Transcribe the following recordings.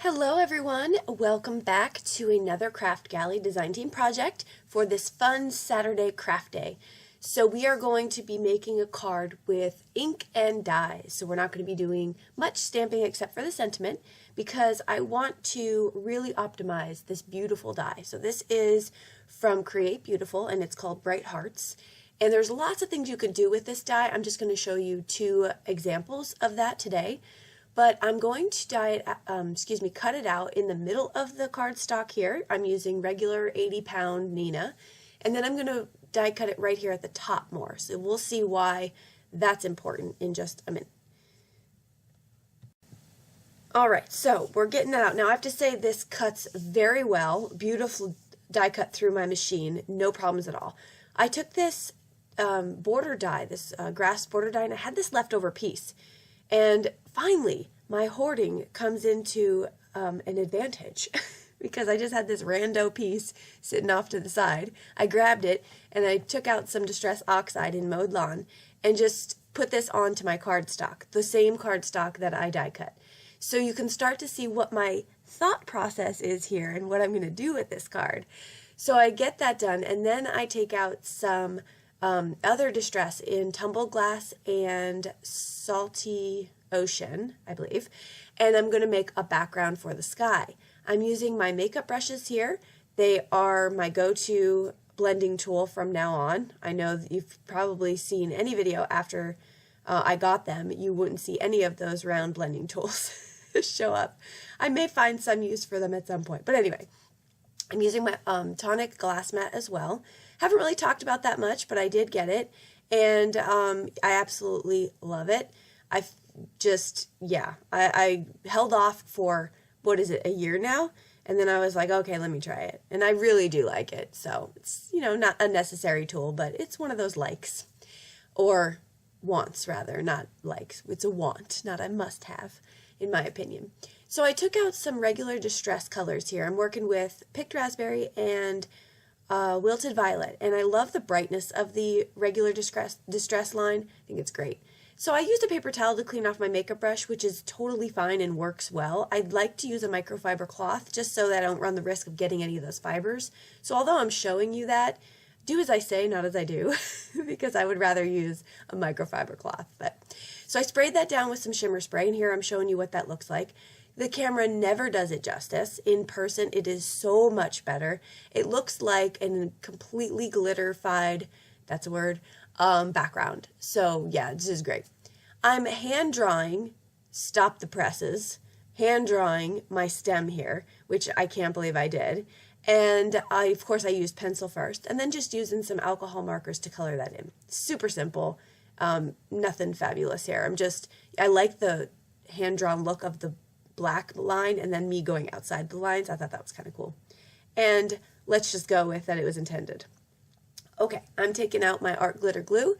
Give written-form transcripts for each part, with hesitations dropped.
Hello everyone, welcome back to another Kraftgali design team project for this fun Saturday craft day. So we are going to be making a card with ink and dye. So we're not going to be doing much stamping except for the sentiment because I want to really optimize this beautiful die. So this is from Create Beautiful and it's called Bright Hearts. And there's lots of things you could do with this die. I'm just going to show you two examples of that today. But I'm going to cut it out in the middle of the cardstock here. I'm using regular 80-pound Nina. And then I'm going to die cut it right here at the top more. So we'll see why that's important in just a minute. Alright, so we're getting that out. Now I have to say this cuts very well. Beautiful die cut through my machine. No problems at all. I took this border die, this grass border die, and I had this leftover piece. And finally, my hoarding comes into an advantage because I just had this rando piece sitting off to the side. I grabbed it and I took out some Distress Oxide in Mowed Lawn and just put this onto my cardstock, the same cardstock that I die cut. So you can start to see what my thought process is here and what I'm going to do with this card. So I get that done and then I take out some other distress in Tumbled Glass and Salty Ocean, I believe, and I'm going to make a background for the sky. I'm using my makeup brushes here. They are my go-to blending tool from now on. I know that you've probably seen any video after I got them. You wouldn't see any of those round blending tools show up. I may find some use for them at some point, but anyway. I'm using my tonic glass mat as well. Haven't really talked about that much, but I did get it, and I absolutely love it. I held off for, what is it, a year now? And then I was like, okay, let me try it. And I really do like it. So it's, not a necessary tool, but it's one of those likes. Or wants, rather, not likes. It's a want, not a must-have, in my opinion. So I took out some regular distress colors here. I'm working with Picked Raspberry and Wilted Violet, and I love the brightness of the regular distress line. I think it's great. So I used a paper towel to clean off my makeup brush, which is totally fine and works well. I'd like to use a microfiber cloth just so that I don't run the risk of getting any of those fibers. So although I'm showing you that, do as I say, not as I do, because I would rather use a microfiber cloth. So I sprayed that down with some shimmer spray, and here I'm showing you what that looks like. The camera never does it justice. In person, it is so much better. It looks like a completely glitterified, that's a word, background. So yeah, this is great. I'm hand drawing, stop the presses, hand drawing my stem here, which I can't believe I did. And of course I used pencil first, and then just using some alcohol markers to color that in. Super simple, nothing fabulous here. I like the hand-drawn look of the black line and then me going outside the lines. I thought that was kind of cool. And let's just go with that it was intended. Okay, I'm taking out my art glitter glue,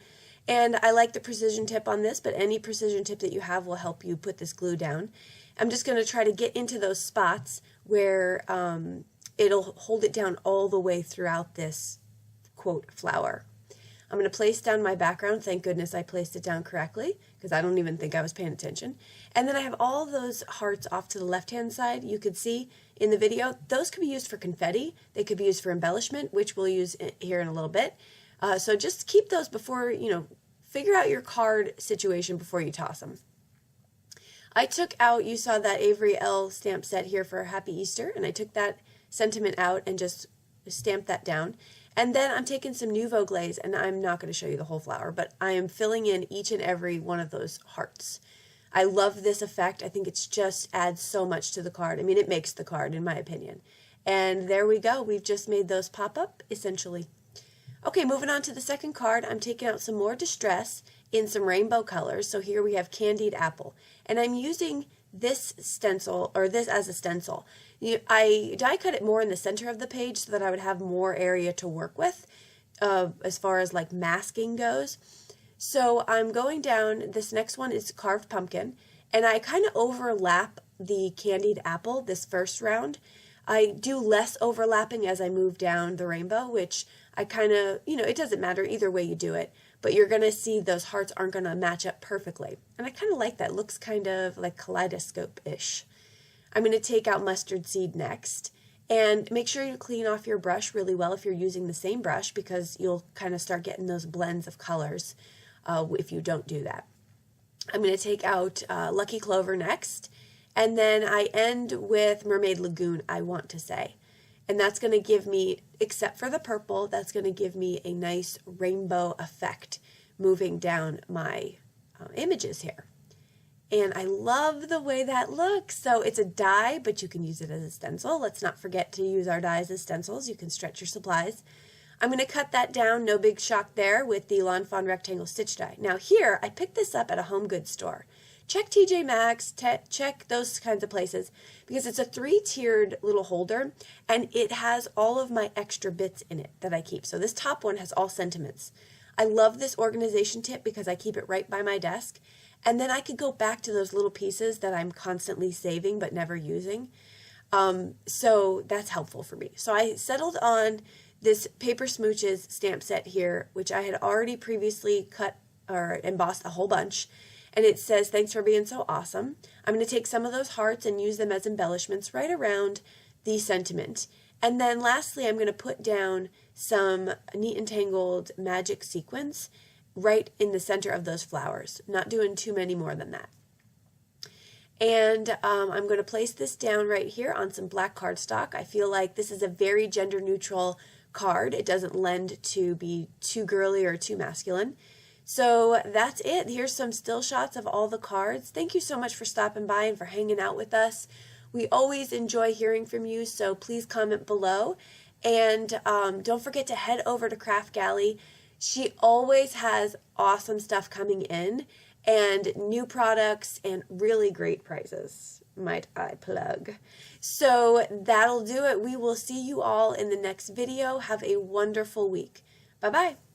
and I like the precision tip on this, but any precision tip that you have will help you put this glue down. I'm just going to try to get into those spots where it'll hold it down all the way throughout this, quote, flower. I'm going to place down my background. Thank goodness I placed it down correctly because I don't even think I was paying attention. And then I have all those hearts off to the left-hand side. You could see in the video, those could be used for confetti. They could be used for embellishment, which we'll use here in a little bit. So just keep those before, figure out your card situation before you toss them. I took out, you saw that Avery L stamp set here for Happy Easter, and I took that sentiment out and just stamped that down. And then I'm taking some Nouveau Glaze, and I'm not going to show you the whole flower, but I am filling in each and every one of those hearts. I love this effect. I think it just adds so much to the card. I mean, it makes the card, in my opinion. And there we go. We've just made those pop up, essentially. Okay, moving on to the second card, I'm taking out some more distress in some rainbow colors. So here we have Candied Apple. And I'm using this stencil, or this as a stencil. I die cut it more in the center of the page so that I would have more area to work with as far as like masking goes. So I'm going down, this next one is Carved Pumpkin, and I kind of overlap the Candied Apple this first round. I do less overlapping as I move down the rainbow, which I kind of, it doesn't matter either way you do it, but you're going to see those hearts aren't going to match up perfectly. And I kind of like that. It looks kind of like kaleidoscope-ish. I'm going to take out mustard seed next. And make sure you clean off your brush really well if you're using the same brush, because you'll kind of start getting those blends of colors if you don't do that. I'm going to take out Lucky Clover next, and then I end with Mermaid Lagoon, I want to say. And that's going to give me, except for the purple, that's going to give me a nice rainbow effect moving down my images here. And I love the way that looks. So it's a die, but you can use it as a stencil. Let's not forget to use our dies as stencils. You can stretch your supplies. I'm going to cut that down, no big shock there, with the Lawn Fawn Rectangle Stitch Die. Now here, I picked this up at a home goods store. Check TJ Maxx, check those kinds of places, because it's a 3-tiered little holder, and it has all of my extra bits in it that I keep. So this top one has all sentiments. I love this organization tip because I keep it right by my desk. And then I could go back to those little pieces that I'm constantly saving but never using. So that's helpful for me. So I settled on this Paper Smooches stamp set here, which I had already previously cut or embossed a whole bunch. And it says, "Thanks for being so awesome." I'm going to take some of those hearts and use them as embellishments right around the sentiment. And then lastly, I'm going to put down some Neat and Tangled magic sequins right in the center of those flowers, not doing too many more than that. And I'm going to place this down right here on some black cardstock. I feel like this is a very gender neutral card. It doesn't lend to be too girly or too masculine. So that's it. Here's some still shots of all the cards. Thank you so much for stopping by and for hanging out with us. We always enjoy hearing from you, so please comment below. And don't forget to head over to Kraftgali. She always has awesome stuff coming in and new products and really great prices, might I plug. So that'll do it. We will see you all in the next video. Have a wonderful week. Bye-bye.